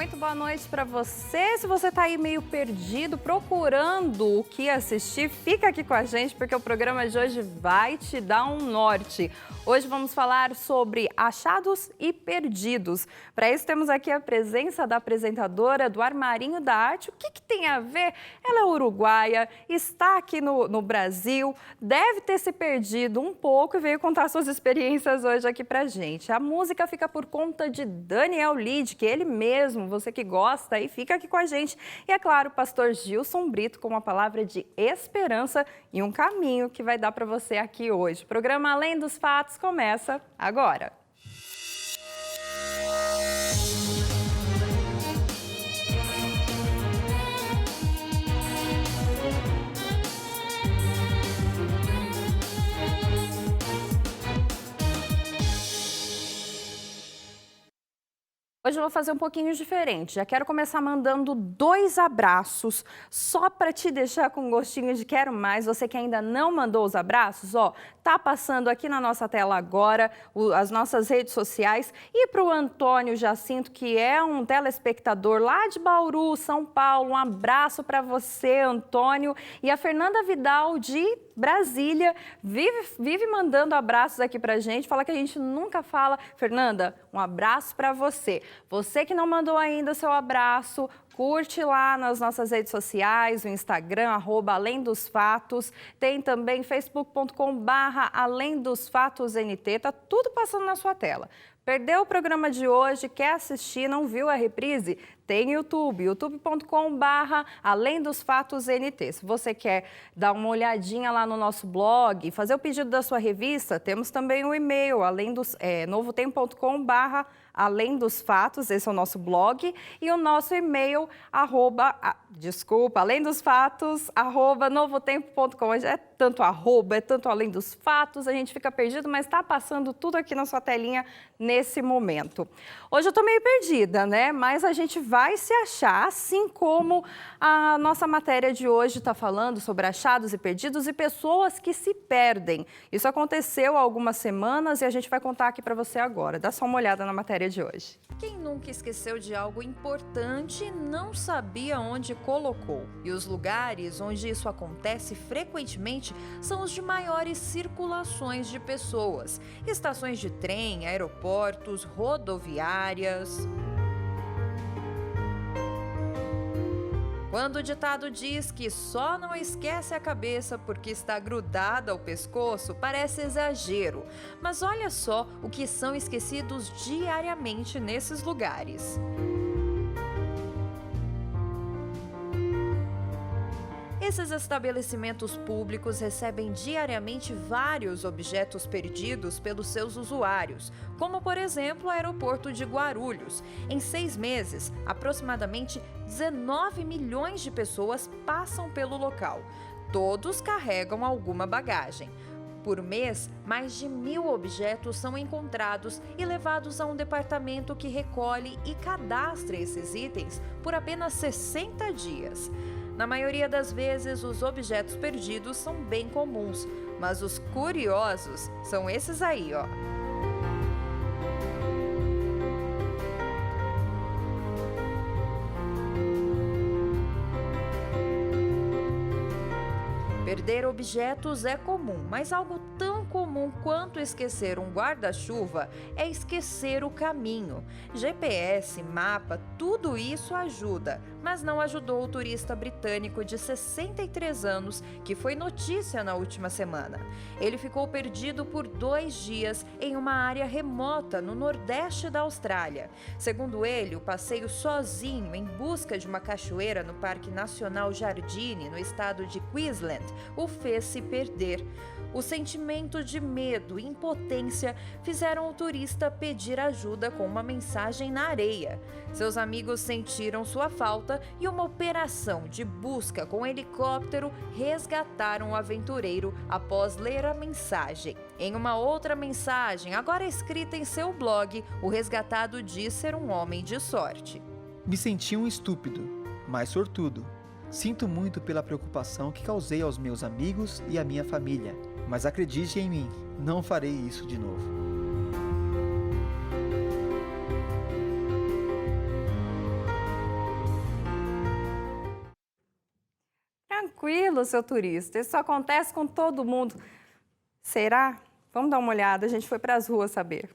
Muito boa noite para você. Se você está aí meio perdido, procurando o que assistir, fica aqui com a gente porque o programa de hoje vai te dar um norte. Hoje vamos falar sobre achados e perdidos. Para isso temos aqui a presença da apresentadora do Armarinho da Arte. O que tem a ver? Ela é uruguaia, está aqui no Brasil, deve ter se perdido um pouco e veio contar suas experiências hoje aqui para a gente. A música fica por conta de Daniel Lid, que ele mesmo, você que gosta, e fica aqui com a gente. E é claro, o pastor Gilson Brito com uma palavra de esperança e um caminho que vai dar para você aqui hoje. O programa Além dos Fatos começa agora. Hoje eu vou fazer um pouquinho diferente. Já quero começar mandando 2 abraços, só para te deixar com gostinho de quero mais. Você que ainda não mandou os abraços, ó, tá passando aqui na nossa tela agora as nossas redes sociais. E para o Antônio Jacinto, que é um telespectador lá de Bauru, São Paulo, um abraço para você, Antônio. E a Fernanda Vidal, de Brasília, vive mandando abraços aqui pra gente, fala que a gente nunca fala. Fernanda, um abraço para você. Você que não mandou ainda seu abraço, curte lá nas nossas redes sociais, o Instagram, @AlemDosFatos, tem também facebook.com/AlemDosFatosNT, tá tudo passando na sua tela. Perdeu o programa de hoje, quer assistir, não viu a reprise? Tem YouTube, youtube.com/AlemDosFatosNT. Se você quer dar uma olhadinha lá no nosso blog, fazer o pedido da sua revista, temos também o e-mail, novotempo.com/AlemDosFatos, esse é o nosso blog, e o nosso e-mail, @AlemDosFatos@novotempo.com. É tanto arroba, é tanto Além dos Fatos, a gente fica perdido, mas está passando tudo aqui na sua telinha nesse momento. Hoje eu estou meio perdida, né? Mas a gente vai se achar, assim como a nossa matéria de hoje está falando sobre achados e perdidos e pessoas que se perdem. Isso aconteceu há algumas semanas e a gente vai contar aqui para você agora. Dá só uma olhada na matéria de hoje. Quem nunca esqueceu de algo importante e não sabia onde colocou? E os lugares onde isso acontece frequentemente são os de maiores circulações de pessoas. Estações de trem, aeroportos, rodoviárias. Quando o ditado diz que só não esquece a cabeça porque está grudada ao pescoço, parece exagero. Mas olha só o que são esquecidos diariamente nesses lugares. Esses estabelecimentos públicos recebem diariamente vários objetos perdidos pelos seus usuários, como, por exemplo, o aeroporto de Guarulhos. Em 6 meses, aproximadamente 19 milhões de pessoas passam pelo local. Todos carregam alguma bagagem. Por mês, mais de 1.000 objetos são encontrados e levados a um departamento que recolhe e cadastra esses itens por apenas 60 dias. Na maioria das vezes, os objetos perdidos são bem comuns, mas os curiosos são esses aí, ó. Perder objetos é comum, mas algo tão comum quanto esquecer um guarda-chuva é esquecer o caminho. GPS, mapa, tudo isso ajuda, mas não ajudou o turista britânico de 63 anos que foi notícia na última semana. Ele ficou perdido por 2 dias em uma área remota no nordeste da Austrália. Segundo ele, o passeio sozinho em busca de uma cachoeira no Parque Nacional Jardine, no estado de Queensland, o fez se perder. O sentimento de medo e impotência fizeram o turista pedir ajuda com uma mensagem na areia. Seus amigos sentiram sua falta e uma operação de busca com helicóptero resgataram o aventureiro após ler a mensagem. Em uma outra mensagem, agora escrita em seu blog, o resgatado diz ser um homem de sorte. Me senti um estúpido, mas sortudo. Sinto muito pela preocupação que causei aos meus amigos e à minha família, mas acredite em mim, não farei isso de novo. tranquilo, seu turista. Isso acontece com todo mundo. Será? Vamos dar uma olhada. A gente foi para as ruas saber.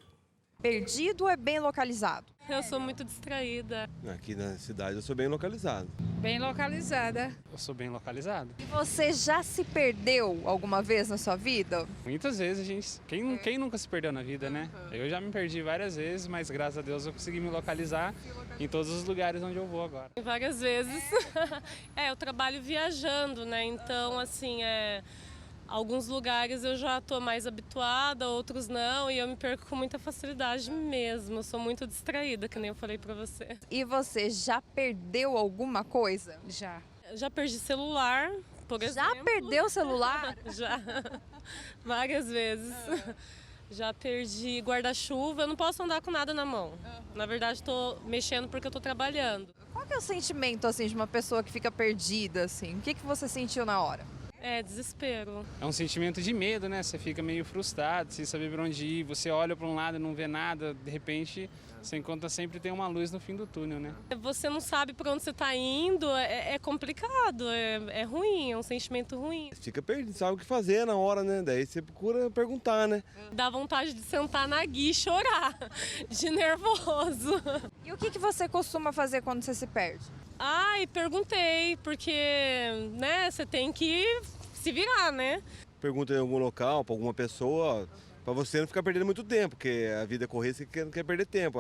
Perdido ou é bem localizado? Eu sou muito distraída. Aqui na cidade eu sou bem localizado. Bem localizada. Eu sou bem localizado. E você já se perdeu alguma vez na sua vida? Muitas vezes a gente... Quem nunca se perdeu na vida, né? Eu já me perdi várias vezes, mas graças a Deus eu consegui me localizar em todos os lugares onde eu vou agora. Várias vezes. Eu trabalho viajando, né? Então, assim, alguns lugares eu já estou mais habituada, outros não, e eu me perco com muita facilidade mesmo. Eu sou muito distraída, que nem eu falei pra você. E você já perdeu alguma coisa? Já. Já perdi celular, por exemplo. Já perdeu o celular? Já. Várias vezes. Já perdi guarda-chuva, eu não posso andar com nada na mão. Na verdade, estou mexendo porque eu estou trabalhando. Qual que é o sentimento, assim, de uma pessoa que fica perdida, assim? O que você sentiu na hora? Desespero. É um sentimento de medo, né? Você fica meio frustrado, sem saber para onde ir. Você olha para um lado e não vê nada. De repente, você encontra sempre tem uma luz no fim do túnel, né? Você não sabe para onde você está indo, é complicado, é ruim, é um sentimento ruim. Fica perdido, sabe o que fazer na hora, né? Daí você procura perguntar, né? Dá vontade de sentar na guia e chorar, de nervoso. E o que você costuma fazer quando você se perde? E perguntei, porque, né, você tem que se virar, né? Pergunta em algum local, para alguma pessoa, para você não ficar perdendo muito tempo, porque a vida é correr, você não quer perder tempo.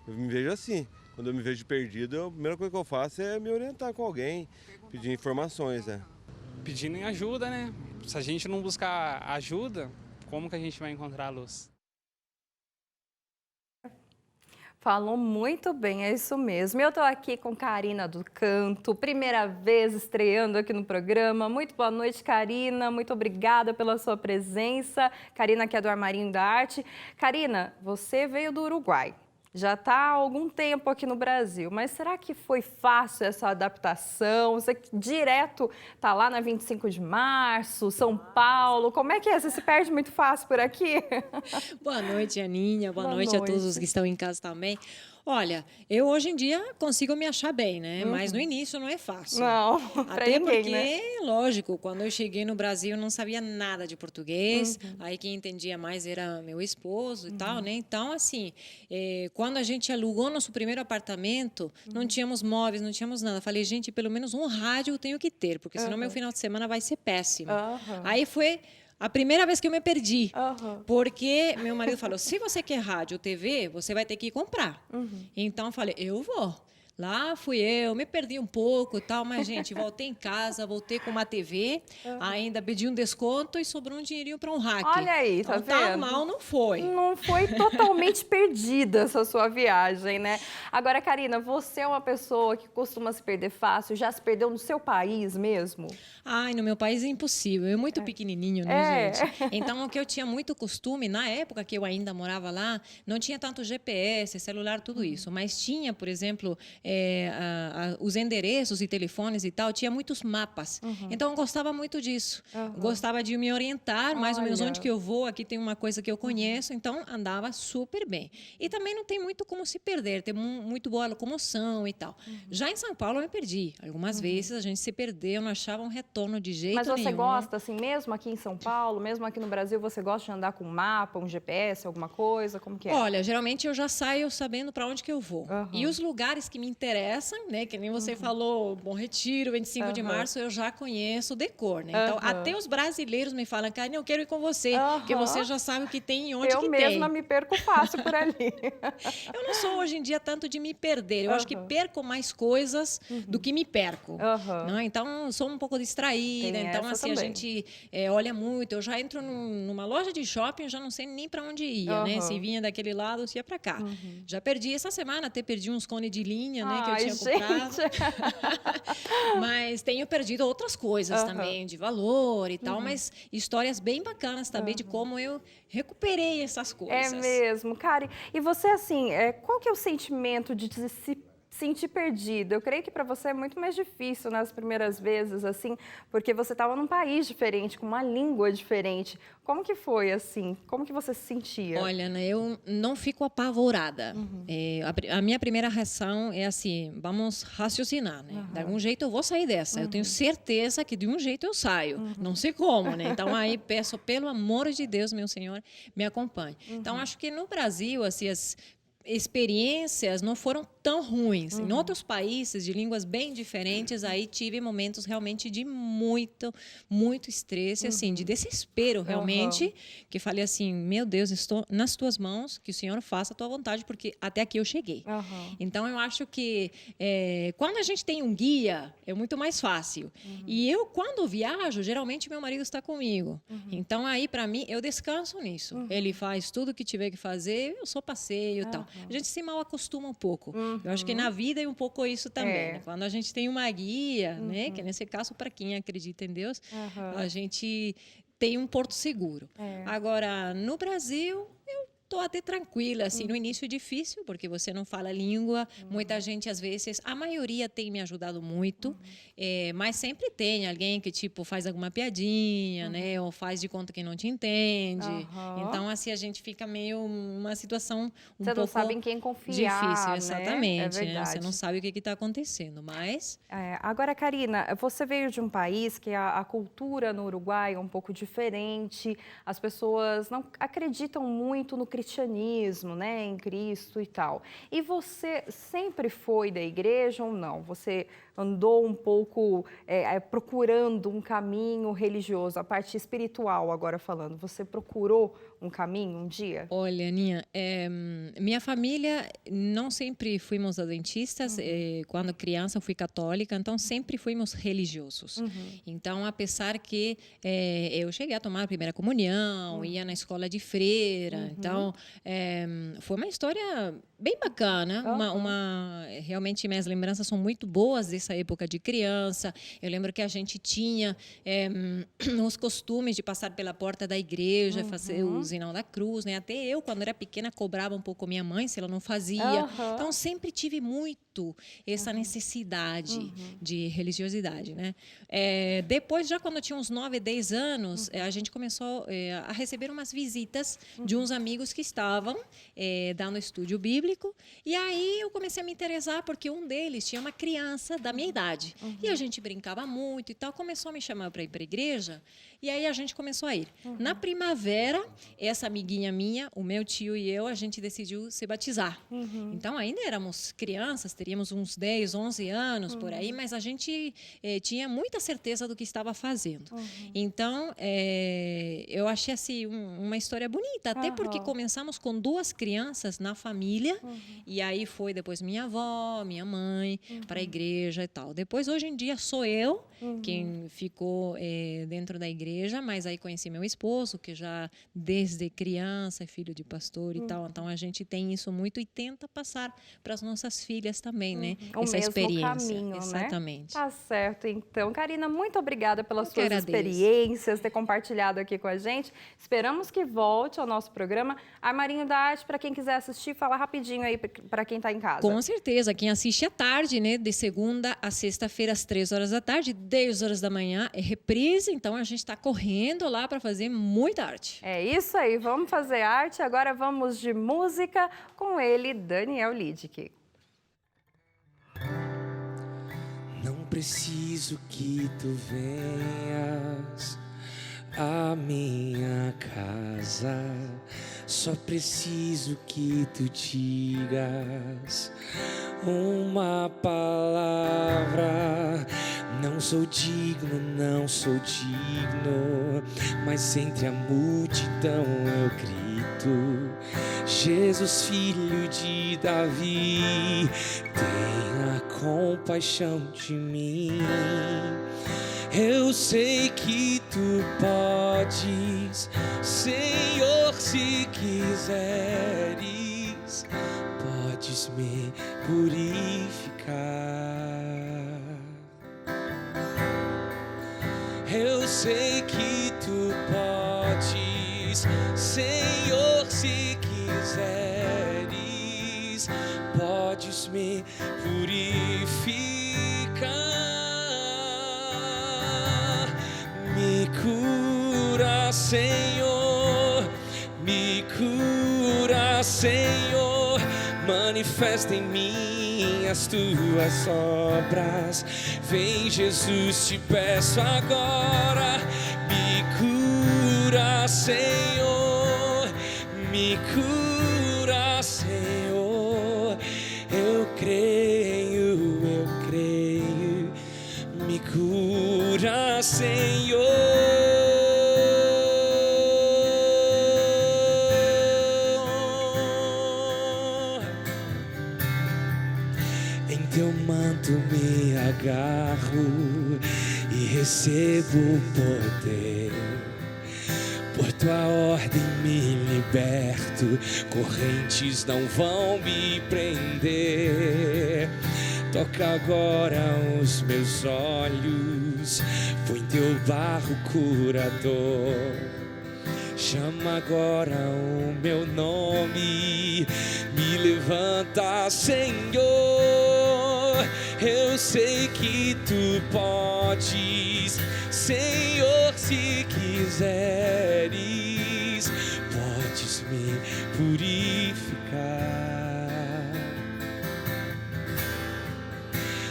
Eu me vejo assim. Quando eu me vejo perdido, a primeira coisa que eu faço é me orientar com alguém, pedir informações, né? Pedindo em ajuda, né? Se a gente não buscar ajuda, como que a gente vai encontrar a luz? Falou muito bem, é isso mesmo. Eu estou aqui com Karina do Canto, primeira vez estreando aqui no programa. Muito boa noite, Karina. Muito obrigada pela sua presença. Karina, que é do Armarinho da Arte. Karina, você veio do Uruguai. Já está há algum tempo aqui no Brasil, mas será que foi fácil essa adaptação? Você direto está lá na 25 de março, São Paulo. Como é que é? Você se perde muito fácil por aqui? Boa noite, Aninha. Boa noite a todos os que estão em casa também. Olha, eu hoje em dia consigo me achar bem, né? Mas no início não é fácil. Não, até ninguém, porque, né? lógico, quando eu cheguei no Brasil eu não sabia nada de português. Aí quem entendia mais era meu esposo e tal, né? Então, assim, quando a gente alugou nosso primeiro apartamento, não tínhamos móveis, não tínhamos nada. Falei, gente, pelo menos um rádio eu tenho que ter, porque senão meu final de semana vai ser péssimo. Aí foi a primeira vez que eu me perdi, porque meu marido falou, se você quer rádio ou TV, você vai ter que comprar. Então, eu falei, eu vou. Lá fui eu, me perdi um pouco e tal, mas, gente, voltei em casa, voltei com uma TV, ainda pedi um desconto e sobrou um dinheirinho para um hack. Olha aí, tá então, vendo? Tá mal, não foi. Não foi totalmente perdida essa sua viagem, né? Agora, Karina, você é uma pessoa que costuma se perder fácil, já se perdeu no seu país mesmo? Ai, no meu país é impossível, é muito pequenininho, né, gente? Então, o que eu tinha muito costume, na época que eu ainda morava lá, não tinha tanto GPS, celular, tudo isso, mas tinha, por exemplo, os endereços e telefones e tal, tinha muitos mapas. Então, eu gostava muito disso. Gostava de me orientar, mais ou menos onde que eu vou, aqui tem uma coisa que eu conheço, então andava super bem. E também não tem muito como se perder, tem muito boa locomoção e tal. Já em São Paulo eu me perdi. Algumas vezes a gente se perdeu, não achava um retorno de jeito nenhum. Mas você gosta, assim, mesmo aqui em São Paulo, mesmo aqui no Brasil, você gosta de andar com um mapa, um GPS, alguma coisa? Como que é? Olha, geralmente eu já saio sabendo para onde que eu vou. E os lugares que me interessam, né, que nem você falou, Bom Retiro, 25 de março, eu já conheço de cor, né? Então, até os brasileiros me falam, Karine, eu quero ir com você, porque você já sabe o que tem e onde que tem. Eu mesma me perco fácil por ali. Eu não sou hoje em dia tanto de me perder, eu acho que perco mais coisas do que me perco. Não? Então, sou um pouco distraída, então assim, a gente olha muito, eu já entro numa loja de shopping, eu já não sei nem para onde ia, né? Se vinha daquele lado ou se ia para cá. Já perdi essa semana, até perdi uns cones de linha, né, que eu tinha comprado. Mas tenho perdido outras coisas também, de valor e tal, mas histórias bem bacanas também de como eu recuperei essas coisas. É mesmo, Kari. E você, assim, qual que é o sentimento de sentir perdido. Eu creio que para você é muito mais difícil nas primeiras vezes, assim, porque você estava num país diferente, com uma língua diferente. Como que foi, assim? Como que você se sentia? Olha, né, eu não fico apavorada. A minha primeira reação é assim, vamos raciocinar, né? De algum jeito eu vou sair dessa. Eu tenho certeza que de um jeito eu saio. Não sei como, né? Então aí peço, pelo amor de Deus, meu Senhor, me acompanhe. Então acho que no Brasil, assim, as experiências não foram tão ruins. Em outros países de línguas bem diferentes, aí tive momentos realmente de muito estresse, assim, de desespero realmente, que falei assim, meu Deus, estou nas tuas mãos, que o Senhor faça a tua vontade, porque até aqui eu cheguei. Então eu acho que quando a gente tem um guia, é muito mais fácil. E eu, quando viajo, geralmente meu marido está comigo. Então aí, para mim, eu descanso nisso. Ele faz tudo o que tiver que fazer, eu só passeio e tal. A gente se mal acostuma um pouco. Eu acho que na vida é um pouco isso também. Né? Quando a gente tem uma guia, né? Que nesse caso, para quem acredita em Deus, a gente tem um porto seguro. Agora, no Brasil, eu estou até tranquila, assim, no início é difícil, porque você não fala a língua, muita gente, às vezes, a maioria tem me ajudado muito, mas sempre tem alguém que, tipo, faz alguma piadinha, né, ou faz de conta que não te entende, então, assim, a gente fica meio uma situação um pouco... Você não sabe em quem confiar, difícil, exatamente, né? né? Você não sabe o que está acontecendo, mas... Agora, Karina, você veio de um país que a cultura no Uruguai é um pouco diferente, as pessoas não acreditam muito no cristianismo, né, em Cristo e tal. E você sempre foi da igreja ou não? Você andou um pouco procurando um caminho religioso, a parte espiritual agora falando. Você procurou um caminho um dia? Olha, Aninha, minha família não sempre fomos adventistas. Quando criança fui católica, então sempre fomos religiosos. Então, apesar que eu cheguei a tomar a primeira comunhão, ia na escola de freira, então foi uma história bem bacana. Realmente minhas lembranças são muito boas dessa época de criança. Eu lembro que a gente tinha os costumes de passar pela porta da igreja, fazer o sinal da cruz, né? Até eu, quando era pequena, cobrava um pouco minha mãe se ela não fazia. Então, sempre tive muito essa necessidade de religiosidade, né? Depois, já quando eu tinha uns 9, 10 anos, a gente começou a receber umas visitas de uns amigos que estavam dando estúdio bíblico. E aí eu comecei a me interessar, porque um deles tinha uma criança da minha idade. E a gente brincava muito e tal. Começou a me chamar para ir para a igreja. E aí a gente começou a ir. Na primavera, essa amiguinha minha, o meu tio e eu, a gente decidiu se batizar. Então, ainda éramos crianças, teríamos uns 10, 11 anos por aí, mas a gente tinha muita certeza do que estava fazendo. Então, eu achei assim, uma história bonita, até porque começamos com 2 crianças na família, e aí foi depois minha avó, minha mãe, para a igreja e tal. Depois, hoje em dia, sou eu quem ficou dentro da igreja, mas aí conheci meu esposo, que já desde criança é filho de pastor e tal. Então, a gente tem isso muito e tenta passar para as nossas filhas também, né? Essa experiência. Caminho, exatamente. Né? Tá certo, então. Karina, muito obrigada pelas suas experiências, ter compartilhado aqui com a gente. Esperamos que volte ao nosso programa. Armarinho da Arte, para quem quiser assistir, fala rapidinho aí para quem está em casa. Com certeza. Quem assiste à tarde, né? De segunda a sexta-feira, às 3 horas da tarde, 10 horas da manhã, é reprise. Então, a gente está correndo lá para fazer muita arte. É isso aí, vamos fazer arte. Agora vamos de música com ele, Daniel Lidick. Não preciso que tu venhas à minha casa, só preciso que tu digas uma palavra. Não sou digno, não sou digno, mas entre a multidão eu grito: Jesus, filho de Davi, tenha compaixão de mim. Eu sei que tu podes, Senhor, se quiseres, podes me purificar. Eu sei que tu podes, Senhor, se quiseres, podes podes me purificar. Me cura, Senhor, me cura, Senhor, manifesta em mim as tuas obras. Vem, Jesus, te peço agora, me cura, Senhor, me cura, Senhor. Eu creio, me cura, Senhor. Em teu manto me agarro e recebo o poder. Por tua ordem me liberto, correntes não vão me prender. Toca agora os meus olhos, põe teu barro curador. Chama agora o meu nome, me levanta, Senhor. Eu sei que tu podes, Senhor, se quiseres, podes me purificar.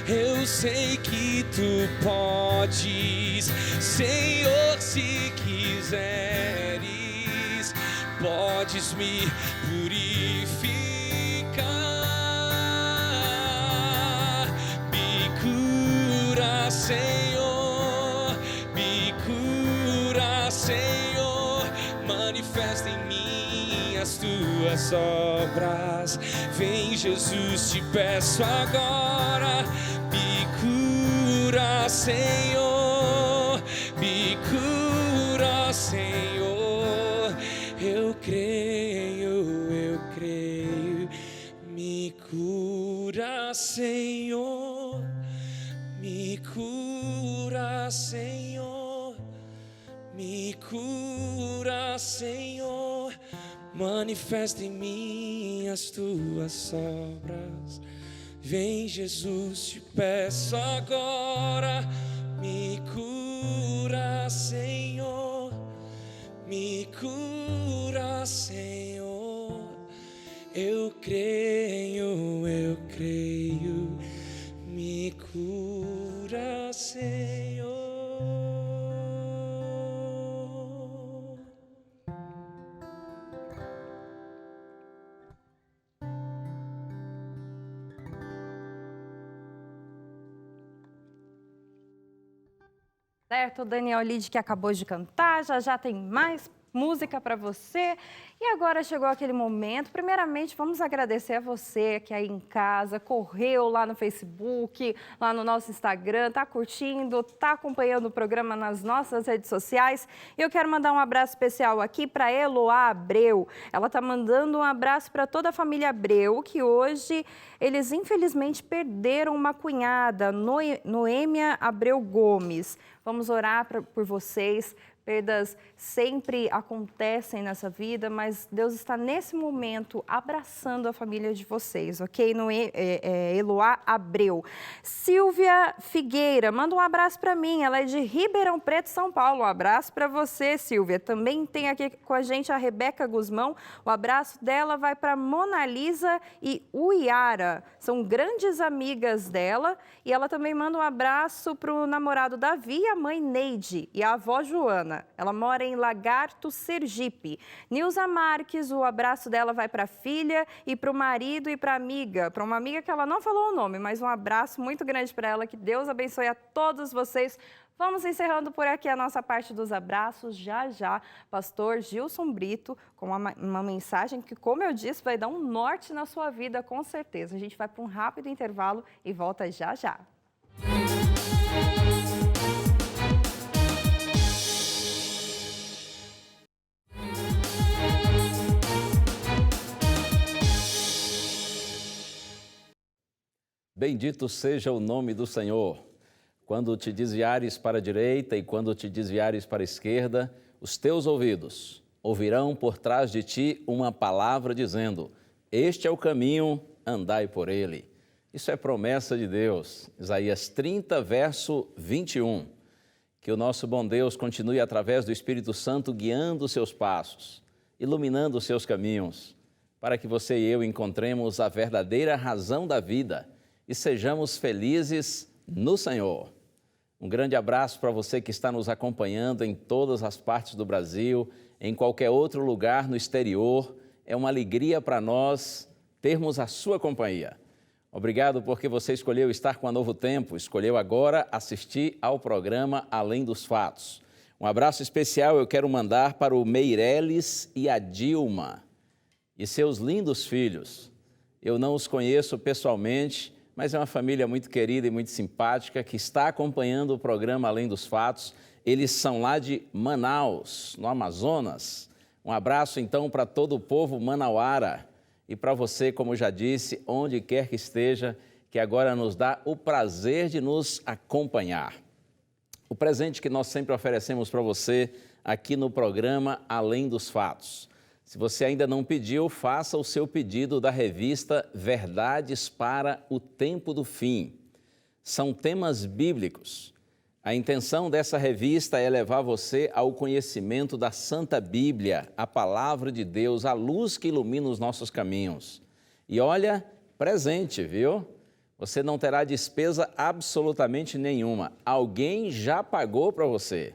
Eu sei que tu podes, Senhor, se quiseres, podes me purificar. Me cura, Senhor, me cura, Senhor, manifesta em mim as tuas obras. Vem, Jesus, te peço agora, me cura, Senhor, me cura, Senhor. Eu creio, me cura, Senhor, me cura, Senhor, me cura, Senhor, manifesta em mim as tuas obras. Vem, Jesus, te peço agora, me cura, Senhor, me cura, Senhor. Eu creio, me cura, Senhor. Certo, Daniel Lide, que acabou de cantar, já tem mais música para você. E agora chegou aquele momento. Primeiramente, vamos agradecer a você que aí em casa correu lá no Facebook, lá no nosso Instagram, tá curtindo, tá acompanhando o programa nas nossas redes sociais. E eu quero mandar um abraço especial aqui para Eloá Abreu. Ela tá mandando um abraço para toda a família Abreu, que hoje eles infelizmente perderam uma cunhada, Noêmia Abreu Gomes. Vamos orar por vocês. Perdas sempre acontecem nessa vida, mas Deus está nesse momento abraçando a família de vocês, ok? Eloá Abreu. Silvia Figueira, manda um abraço para mim, ela é de Ribeirão Preto, São Paulo. Um abraço para você, Silvia. Também tem aqui com a gente a Rebeca Guzmão. O abraço dela vai para Mona Lisa e Uiara. São grandes amigas dela. E ela também manda um abraço para o namorado Davi, a mãe Neide e a avó Joana. Ela mora em Lagarto, Sergipe. Nilza Marques, o abraço dela vai para a filha e para o marido e para uma amiga que ela não falou o nome, mas um abraço muito grande para ela, que Deus abençoe a todos vocês. Vamos encerrando por aqui a nossa parte dos abraços. Já, pastor Gilson Brito, com uma mensagem que, como eu disse, vai dar um norte na sua vida, com certeza. A gente vai para um rápido intervalo e volta já. Bendito seja o nome do Senhor. Quando te desviares para a direita e quando te desviares para a esquerda, os teus ouvidos ouvirão por trás de ti uma palavra dizendo: este é o caminho, andai por ele. Isso é promessa de Deus. Isaías 30, verso 21. Que o nosso bom Deus continue através do Espírito Santo guiando os seus passos, iluminando os seus caminhos, para que você e eu encontremos a verdadeira razão da vida e sejamos felizes no Senhor. Um grande abraço para você que está nos acompanhando em todas as partes do Brasil, em qualquer outro lugar no exterior. É uma alegria para nós termos a sua companhia. Obrigado porque você escolheu estar com a Novo Tempo, escolheu agora assistir ao programa Além dos Fatos. Um abraço especial eu quero mandar para o Meireles e a Dilma e seus lindos filhos. Eu não os conheço pessoalmente, mas é uma família muito querida e muito simpática que está acompanhando o programa Além dos Fatos. Eles são lá de Manaus, no Amazonas. Um abraço então para todo o povo manauara. E para você, como já disse, onde quer que esteja, que agora nos dá o prazer de nos acompanhar. O presente que nós sempre oferecemos para você aqui no programa Além dos Fatos. Se você ainda não pediu, faça o seu pedido da revista Verdades para o Tempo do Fim. São temas bíblicos. A intenção dessa revista é levar você ao conhecimento da Santa Bíblia, a Palavra de Deus, a luz que ilumina os nossos caminhos. E olha, presente, viu? Você não terá despesa absolutamente nenhuma. Alguém já pagou para você.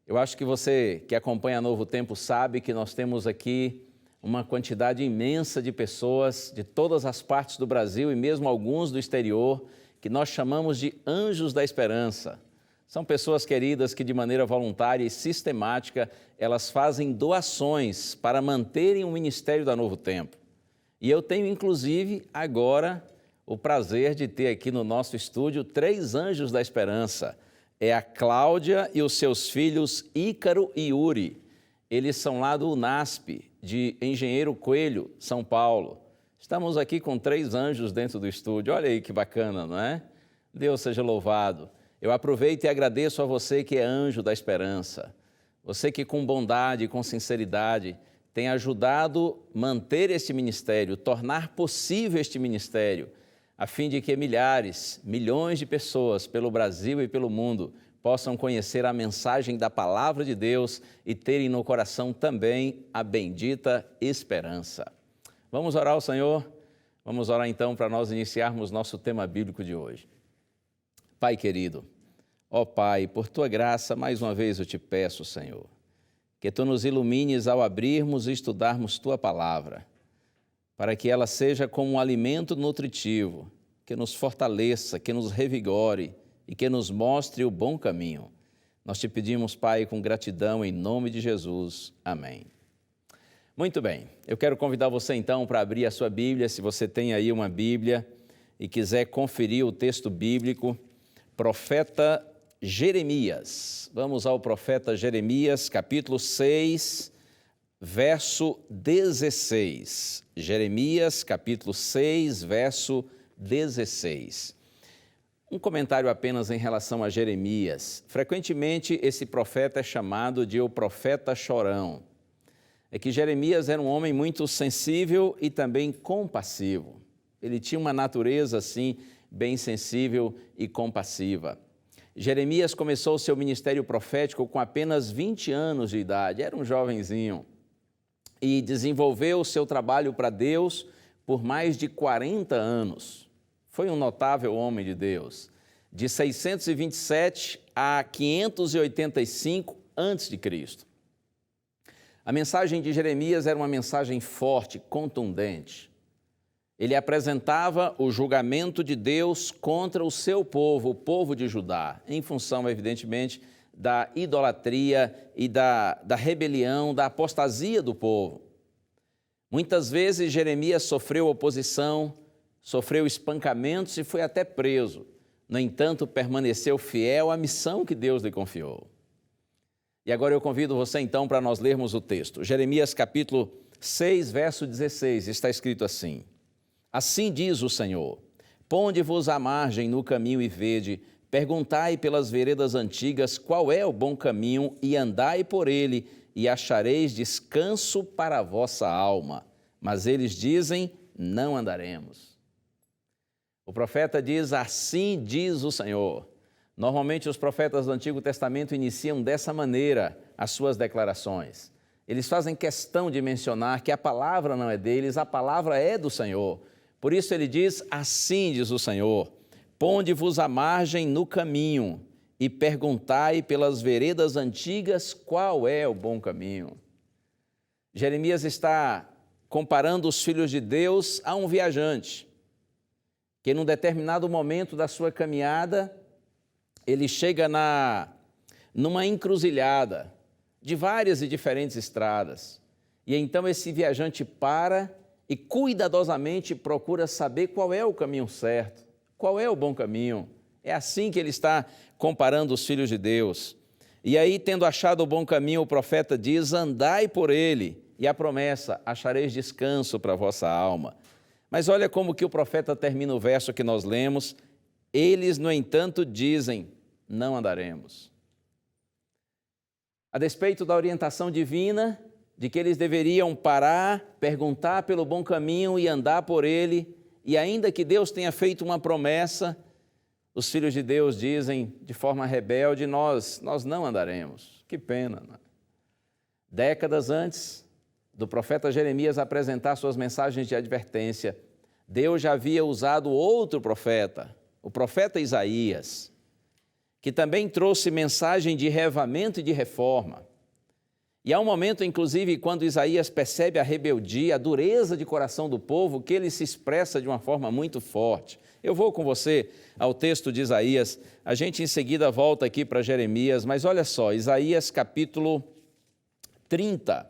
Eu acho que você que acompanha Novo Tempo sabe que nós temos aqui uma quantidade imensa de pessoas de todas as partes do Brasil e mesmo alguns do exterior, que nós chamamos de anjos da esperança. São pessoas queridas que de maneira voluntária e sistemática, elas fazem doações para manterem o ministério da Novo Tempo. E eu tenho inclusive agora o prazer de ter aqui no nosso estúdio 3 anjos da esperança. É a Cláudia e os seus filhos Ícaro e Yuri. Eles são lá do UNASP, de Engenheiro Coelho, São Paulo. Estamos aqui com 3 anjos dentro do estúdio. Olha aí que bacana, não é? Deus seja louvado. Eu aproveito e agradeço a você que é anjo da esperança. Você que com bondade e com sinceridade tem ajudado a manter este ministério, tornar possível este ministério, a fim de que milhares, milhões de pessoas pelo Brasil e pelo mundo possam conhecer a mensagem da Palavra de Deus e terem no coração também a bendita esperança. Vamos orar ao Senhor? Vamos orar então para nós iniciarmos nosso tema bíblico de hoje. Pai querido, ó Pai, por Tua graça, mais uma vez eu te peço, Senhor, que Tu nos ilumines ao abrirmos e estudarmos Tua Palavra, para que ela seja como um alimento nutritivo, que nos fortaleça, que nos revigore e que nos mostre o bom caminho. Nós te pedimos, Pai, com gratidão, em nome de Jesus. Amém. Muito bem, eu quero convidar você então para abrir a sua Bíblia, se você tem aí uma Bíblia e quiser conferir o texto bíblico, profeta Jeremias. Vamos ao profeta Jeremias, capítulo 6, verso 16. Jeremias, capítulo 6, verso 16. Um comentário apenas em relação a Jeremias. Frequentemente esse profeta é chamado de o profeta chorão. É que Jeremias era um homem muito sensível e também compassivo. Ele tinha uma natureza, assim, bem sensível e compassiva. Jeremias começou o seu ministério profético com apenas 20 anos de idade, era um jovenzinho, e desenvolveu o seu trabalho para Deus por mais de 40 anos. Foi um notável homem de Deus, de 627 a 585 a.C. A mensagem de Jeremias era uma mensagem forte, contundente. Ele apresentava o julgamento de Deus contra o seu povo, o povo de Judá, em função, evidentemente, da idolatria e da rebelião, da apostasia do povo. Muitas vezes Jeremias sofreu oposição, sofreu espancamentos e foi até preso. No entanto, permaneceu fiel à missão que Deus lhe confiou. E agora eu convido você então para nós lermos o texto. Jeremias capítulo 6, verso 16, está escrito assim: Assim diz o Senhor, ponde-vos à margem no caminho e vede, perguntai pelas veredas antigas qual é o bom caminho e andai por ele e achareis descanso para a vossa alma. Mas eles dizem, não andaremos. O profeta diz, assim diz o Senhor. Normalmente os profetas do Antigo Testamento iniciam dessa maneira as suas declarações. Eles fazem questão de mencionar que a palavra não é deles, a palavra é do Senhor. Por isso ele diz, assim diz o Senhor, ponde-vos à margem no caminho e perguntai pelas veredas antigas qual é o bom caminho. Jeremias está comparando os filhos de Deus a um viajante, que num determinado momento da sua caminhada, ele chega numa encruzilhada de várias e diferentes estradas. E então esse viajante para e cuidadosamente procura saber qual é o caminho certo, qual é o bom caminho. É assim que ele está comparando os filhos de Deus. E aí, tendo achado o bom caminho, o profeta diz, andai por ele, e a promessa, achareis descanso para a vossa alma. Mas olha como que o profeta termina o verso que nós lemos, eles, no entanto, dizem, não andaremos. A despeito da orientação divina, de que eles deveriam parar, perguntar pelo bom caminho e andar por ele, e ainda que Deus tenha feito uma promessa, os filhos de Deus dizem de forma rebelde, nós não andaremos. Que pena, não é? Décadas antes do profeta Jeremias apresentar suas mensagens de advertência, Deus já havia usado outro profeta, o profeta Isaías, que também trouxe mensagem de reavivamento e de reforma. E há um momento, inclusive, quando Isaías percebe a rebeldia, a dureza de coração do povo, que ele se expressa de uma forma muito forte. Eu vou com você ao texto de Isaías, a gente em seguida volta aqui para Jeremias, mas olha só, Isaías capítulo 30,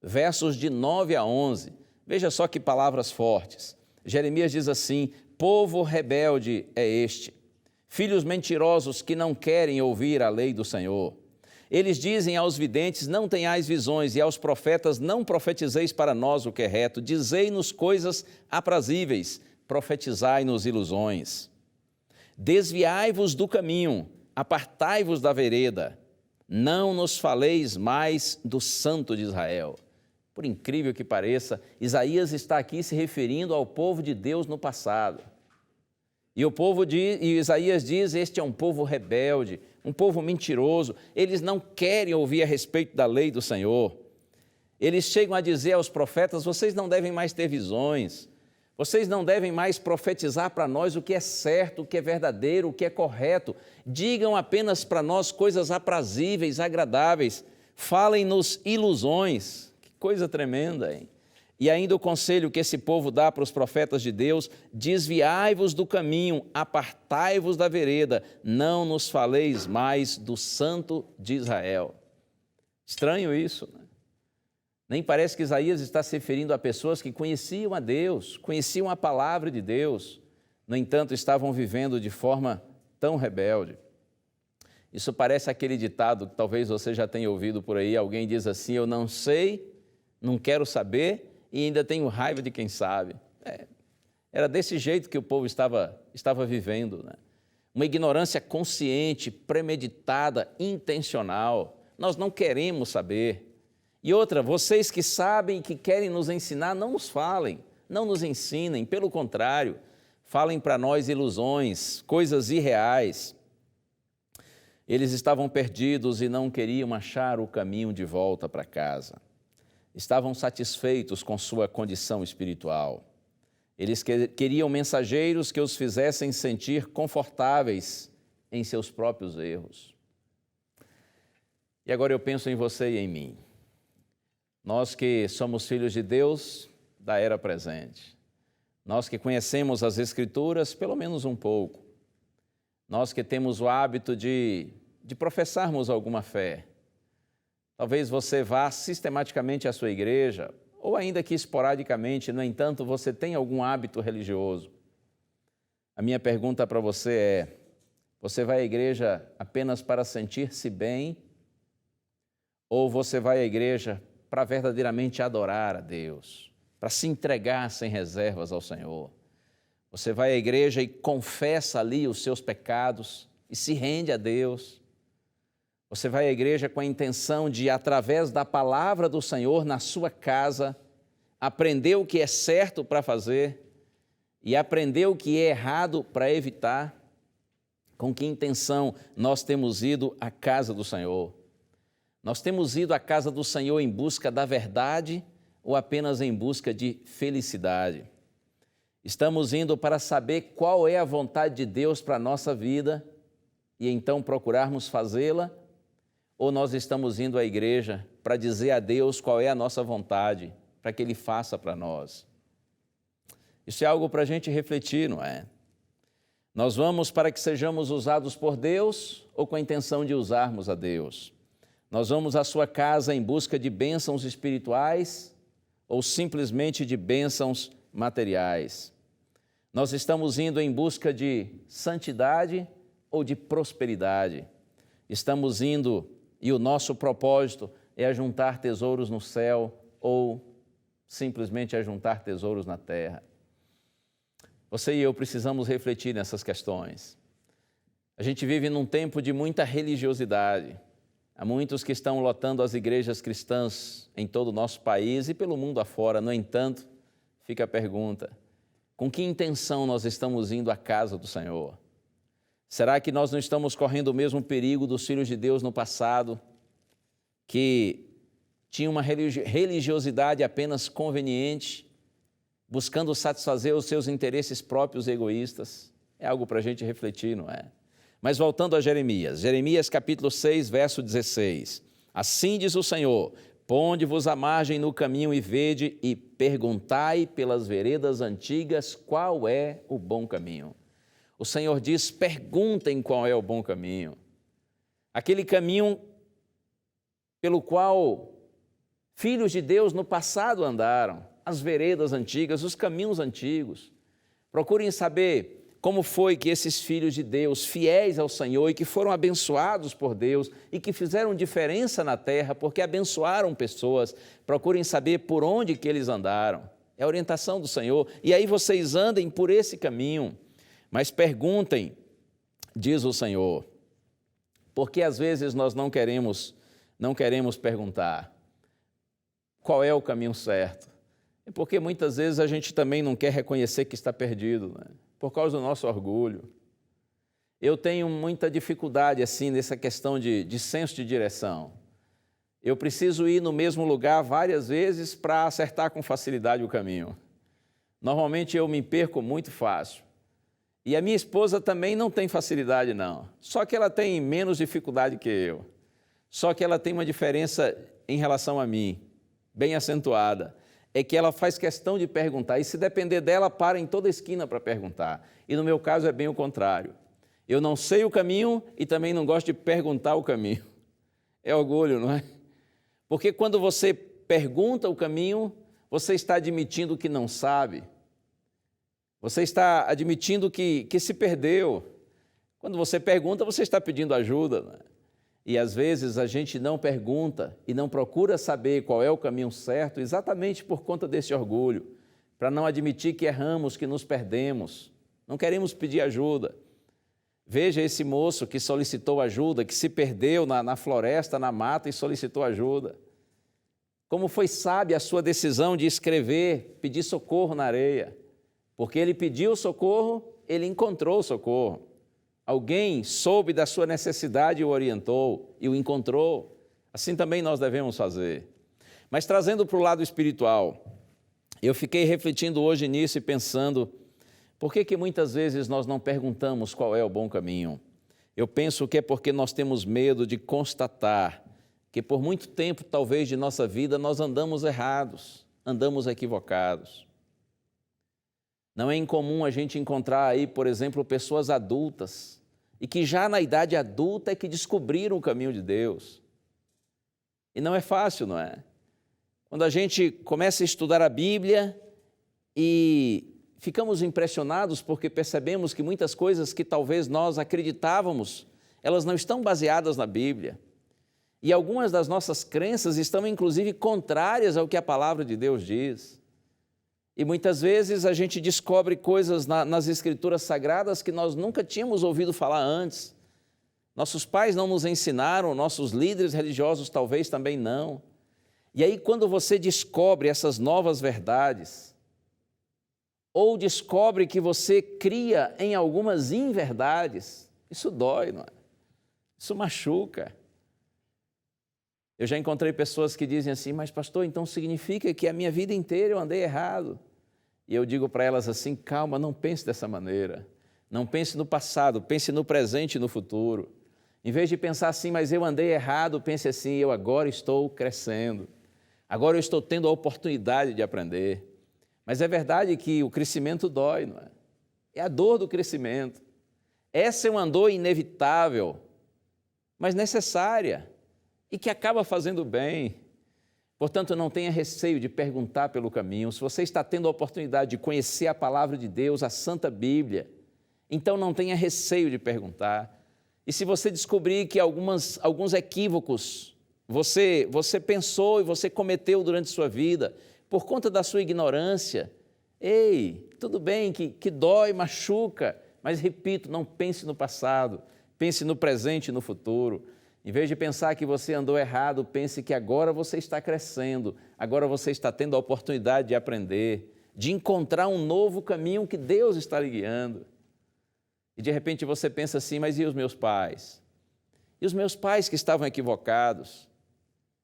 versos de 9 a 11. Veja só que palavras fortes. Jeremias diz assim, povo rebelde é este, filhos mentirosos que não querem ouvir a lei do Senhor. Eles dizem aos videntes, não tenhais visões, e aos profetas, não profetizeis para nós o que é reto, dizei-nos coisas aprazíveis, profetizai-nos ilusões. Desviai-vos do caminho, apartai-vos da vereda, não nos faleis mais do Santo de Israel. Por incrível que pareça, Isaías está aqui se referindo ao povo de Deus no passado. E Isaías diz, este é um povo rebelde, um povo mentiroso, eles não querem ouvir a respeito da lei do Senhor. Eles chegam a dizer aos profetas, vocês não devem mais ter visões, vocês não devem mais profetizar para nós o que é certo, o que é verdadeiro, o que é correto. Digam apenas para nós coisas aprazíveis, agradáveis, falem-nos ilusões. Que coisa tremenda, hein? E ainda o conselho que esse povo dá para os profetas de Deus, desviai-vos do caminho, apartai-vos da vereda, não nos faleis mais do Santo de Israel. Estranho isso, né? Nem parece que Isaías está se referindo a pessoas que conheciam a Deus, conheciam a palavra de Deus, no entanto estavam vivendo de forma tão rebelde. Isso parece aquele ditado que talvez você já tenha ouvido por aí, alguém diz assim, eu não sei, não quero saber e ainda tenho raiva de quem sabe. Era desse jeito que o povo estava vivendo, né? Uma ignorância consciente, premeditada, intencional. Nós não queremos saber. E outra, vocês que sabem e que querem nos ensinar, não nos falem, não nos ensinem, pelo contrário, falem para nós ilusões, coisas irreais. Eles estavam perdidos e não queriam achar o caminho de volta para casa. Estavam satisfeitos com sua condição espiritual. Eles queriam mensageiros que os fizessem sentir confortáveis em seus próprios erros. E agora eu penso em você e em mim. Nós que somos filhos de Deus da era presente, nós que conhecemos as Escrituras pelo menos um pouco, nós que temos o hábito de professarmos alguma fé, talvez você vá sistematicamente à sua igreja, ou ainda que esporadicamente, no entanto, você tem algum hábito religioso. A minha pergunta para você é, você vai à igreja apenas para sentir-se bem, ou você vai à igreja para verdadeiramente adorar a Deus, para se entregar sem reservas ao Senhor? Você vai à igreja e confessa ali os seus pecados e se rende a Deus. Você vai à igreja com a intenção de, através da palavra do Senhor na sua casa, aprender o que é certo para fazer e aprender o que é errado para evitar? Com que intenção nós temos ido à casa do Senhor? Nós temos ido à casa do Senhor em busca da verdade ou apenas em busca de felicidade? Estamos indo para saber qual é a vontade de Deus para a nossa vida e então procurarmos fazê-la? Ou nós estamos indo à igreja para dizer a Deus qual é a nossa vontade, para que Ele faça para nós? Isso é algo para a gente refletir, não é? Nós vamos para que sejamos usados por Deus ou com a intenção de usarmos a Deus? Nós vamos à sua casa em busca de bênçãos espirituais ou simplesmente de bênçãos materiais? Nós estamos indo em busca de santidade ou de prosperidade? Estamos indo e o nosso propósito é ajuntar tesouros no céu ou simplesmente ajuntar tesouros na terra? Você e eu precisamos refletir nessas questões. A gente vive num tempo de muita religiosidade. Há muitos que estão lotando as igrejas cristãs em todo o nosso país e pelo mundo afora. No entanto, fica a pergunta: com que intenção nós estamos indo à casa do Senhor? Será que nós não estamos correndo o mesmo perigo dos filhos de Deus no passado, que tinham uma religiosidade apenas conveniente, buscando satisfazer os seus interesses próprios egoístas? É algo para a gente refletir, não é? Mas voltando a Jeremias capítulo 6, verso 16. Assim diz o Senhor: ponde-vos à margem no caminho e vede, e perguntai pelas veredas antigas qual é o bom caminho. O Senhor diz: perguntem qual é o bom caminho. Aquele caminho pelo qual filhos de Deus no passado andaram, as veredas antigas, os caminhos antigos. Procurem saber como foi que esses filhos de Deus, fiéis ao Senhor e que foram abençoados por Deus e que fizeram diferença na terra porque abençoaram pessoas, procurem saber por onde que eles andaram. É a orientação do Senhor. E aí vocês andem por esse caminho, mas perguntem, diz o Senhor, porque às vezes nós não queremos perguntar qual é o caminho certo. É porque muitas vezes a gente também não quer reconhecer que está perdido, né? Por causa do nosso orgulho. Eu tenho muita dificuldade assim nessa questão de senso de direção. Eu preciso ir no mesmo lugar várias vezes para acertar com facilidade o caminho. Normalmente eu me perco muito fácil. E a minha esposa também não tem facilidade, não. Só que ela tem menos dificuldade que eu. Só que ela tem uma diferença em relação a mim, bem acentuada. É que ela faz questão de perguntar, e se depender dela, para em toda esquina para perguntar. E no meu caso é bem o contrário. Eu não sei o caminho e também não gosto de perguntar o caminho. É orgulho, não é? Porque quando você pergunta o caminho, você está admitindo que não sabe. Você está admitindo que se perdeu. Quando você pergunta, você está pedindo ajuda, não é? E às vezes a gente não pergunta e não procura saber qual é o caminho certo exatamente por conta desse orgulho, para não admitir que erramos, que nos perdemos. Não queremos pedir ajuda. Veja esse moço que solicitou ajuda, que se perdeu na floresta, na mata e solicitou ajuda. Como foi sábia a sua decisão de escrever, pedir socorro na areia. Porque ele pediu socorro, ele encontrou socorro. Alguém soube da sua necessidade e o orientou e o encontrou. Assim também nós devemos fazer. Mas trazendo para o lado espiritual, eu fiquei refletindo hoje nisso e pensando, por que muitas vezes nós não perguntamos qual é o bom caminho? Eu penso que é porque nós temos medo de constatar que por muito tempo, talvez, de nossa vida, nós andamos errados, andamos equivocados. Não é incomum a gente encontrar aí, por exemplo, pessoas adultas e que já na idade adulta é que descobriram o caminho de Deus. E não é fácil, não é? Quando a gente começa a estudar a Bíblia e ficamos impressionados porque percebemos que muitas coisas que talvez nós acreditávamos, elas não estão baseadas na Bíblia. E algumas das nossas crenças estão, inclusive, contrárias ao que a palavra de Deus diz. E muitas vezes a gente descobre coisas nas Escrituras Sagradas que nós nunca tínhamos ouvido falar antes. Nossos pais não nos ensinaram, nossos líderes religiosos talvez também não. E aí quando você descobre essas novas verdades, ou descobre que você cria em algumas inverdades, isso dói, não é? Isso machuca. Eu já encontrei pessoas que dizem assim, mas pastor, então significa que a minha vida inteira eu andei errado. E eu digo para elas assim, calma, não pense dessa maneira. Não pense no passado, pense no presente e no futuro. Em vez de pensar assim, mas eu andei errado, pense assim, eu agora estou crescendo. Agora eu estou tendo a oportunidade de aprender. Mas é verdade que o crescimento dói, não é? É a dor do crescimento. Essa é uma dor inevitável, mas necessária e que acaba fazendo bem. Portanto, não tenha receio de perguntar pelo caminho. Se você está tendo a oportunidade de conhecer a palavra de Deus, a Santa Bíblia, então não tenha receio de perguntar. E se você descobrir que alguns equívocos você pensou e você cometeu durante sua vida, por conta da sua ignorância, ei, tudo bem que dói, machuca, mas repito, não pense no passado, pense no presente e no futuro. Em vez de pensar que você andou errado, pense que agora você está crescendo, agora você está tendo a oportunidade de aprender, de encontrar um novo caminho que Deus está lhe guiando. E de repente você pensa assim, mas e os meus pais? E os meus pais que estavam equivocados?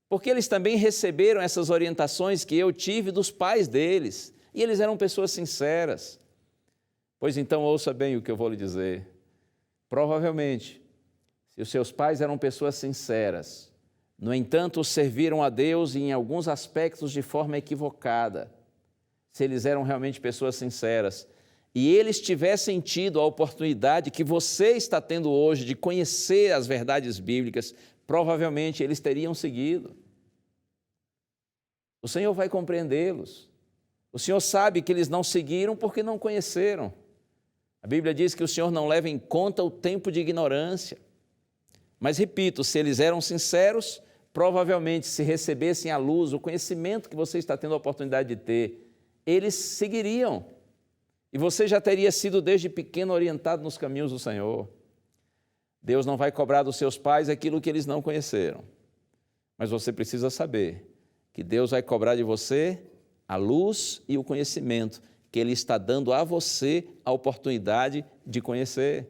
Porque eles também receberam essas orientações que eu tive dos pais deles, e eles eram pessoas sinceras. Pois então ouça bem o que eu vou lhe dizer. Provavelmente, se os seus pais eram pessoas sinceras, no entanto, serviram a Deus em alguns aspectos de forma equivocada, se eles eram realmente pessoas sinceras, e eles tivessem tido a oportunidade que você está tendo hoje de conhecer as verdades bíblicas, provavelmente eles teriam seguido. O Senhor vai compreendê-los. O Senhor sabe que eles não seguiram porque não conheceram. A Bíblia diz que o Senhor não leva em conta o tempo de ignorância. Mas, repito, se eles eram sinceros, provavelmente se recebessem à luz o conhecimento que você está tendo a oportunidade de ter, eles seguiriam. E você já teria sido desde pequeno orientado nos caminhos do Senhor. Deus não vai cobrar dos seus pais aquilo que eles não conheceram. Mas você precisa saber que Deus vai cobrar de você a luz e o conhecimento que Ele está dando a você a oportunidade de conhecer.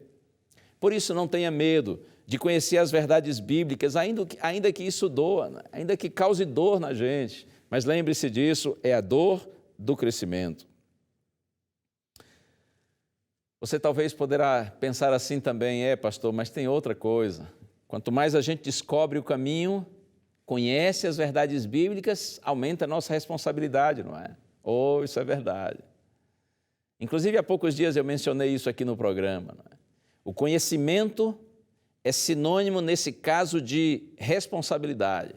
Por isso, não tenha medo de conhecer as verdades bíblicas, ainda que isso doa, ainda que cause dor na gente. Mas lembre-se disso, é a dor do crescimento. Você talvez poderá pensar assim também, pastor, mas tem outra coisa. Quanto mais a gente descobre o caminho, conhece as verdades bíblicas, aumenta a nossa responsabilidade, não é? Isso é verdade. Inclusive, há poucos dias eu mencionei isso aqui no programa. Não é? O conhecimento é sinônimo, nesse caso, de responsabilidade.